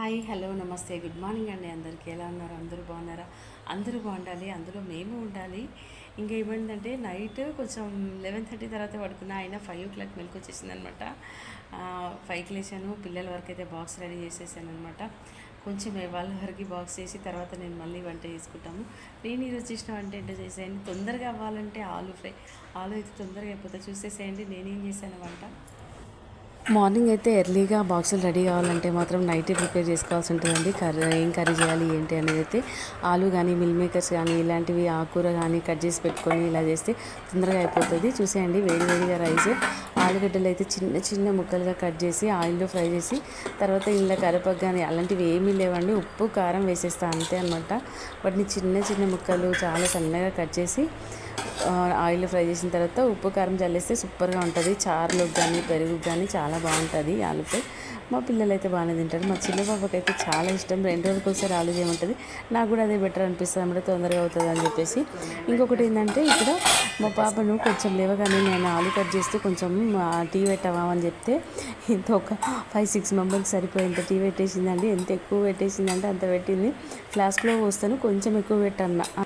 Hi hello నమస్తే good morning అండి. అందరికీ ఎలా ఉన్నారు? అందరూ బాగున్నారా? అందరూ బాగుండాలి, అందులో మేము ఉండాలి. ఇంకేమైందంటే నైట్ కొంచెం 11:30 తర్వాత పడుకున్నా, అయినా 5 o'clock మెలకు వచ్చేసింది అనమాట. 5కి లేచాను, పిల్లల వరకు అయితే బాక్స్ రెడీ చేసేసాను అనమాట. కొంచెం వాళ్ళ వరకు బాక్స్ చేసి తర్వాత నేను మళ్ళీ వంట చేసుకుంటాము. నేను ఈరోజు చేసిన వంట ఏంటో చేసేయండి. తొందరగా అవ్వాలంటే ఆలు ఫ్రై. ఆలు అయితే తొందరగా అయిపోతుంది, చూసేసేయండి నేనేం చేశాను వంట. మార్నింగ్ అయితే ఎర్లీగా బాక్సులు రెడీ కావాలంటే మాత్రం నైటే ప్రిపేర్ చేసుకోవాల్సి ఉంటుందండి. ఏం కర్రీ చేయాలి ఏంటి అనేది అయితే ఆలు కానీ మిల్ మేకర్స్ కానీ ఇలాంటివి ఆకుకూర కానీ కట్ చేసి పెట్టుకొని ఇలా చేస్తే తొందరగా అయిపోతుంది. చూసేయండి, వేడివేడిగా రైస్, ఆలుగడ్డలు అయితే చిన్న చిన్న ముక్కలుగా కట్ చేసి ఆయిల్లో ఫ్రై చేసి తర్వాత ఇలా కరివేపాకు కానీ అలాంటివి ఏమీ లేవండి, ఉప్పు కారం వేసేస్తా అంతే అనమాట. వాటిని చిన్న చిన్న ముక్కలు చాలా సన్నగా కట్ చేసి ఆయిల్ ఫ్రై చేసిన తర్వాత ఉప్పు కారం చల్లేస్తే సూపర్గా ఉంటుంది. చారులోకి కానీ పెరుగు కానీ చాలా బాగుంటుంది ఆలు ఫ్రై. మా పిల్లలు అయితే బాగానే తింటారు. మా చిన్న పాపకి అయితే చాలా ఇష్టం. 2 రోజులకు ఒకసారి ఆలు చేయమంటుంది. నాకు కూడా అదే బెటర్ అనిపిస్తుంది అన్నమాట, తొందరగా అవుతుంది అని చెప్పేసి. ఇంకొకటి ఏంటంటే ఇక్కడ మా పాపను కొంచెం లేవగానే నేను ఆలు కట్ చేస్తూ కొంచెం టీ పెట్టవా అని చెప్తే ఇంత ఒక 5-6 మెంబర్కి సరిపోయి ఇంత టీ పెట్టేసిందండి. ఎంత ఎక్కువ పెట్టేసిందంటే అంత పెట్టింది. ఫ్లాస్క్లో పోస్తాను, కొంచెం ఎక్కువ పెట్టన్నా.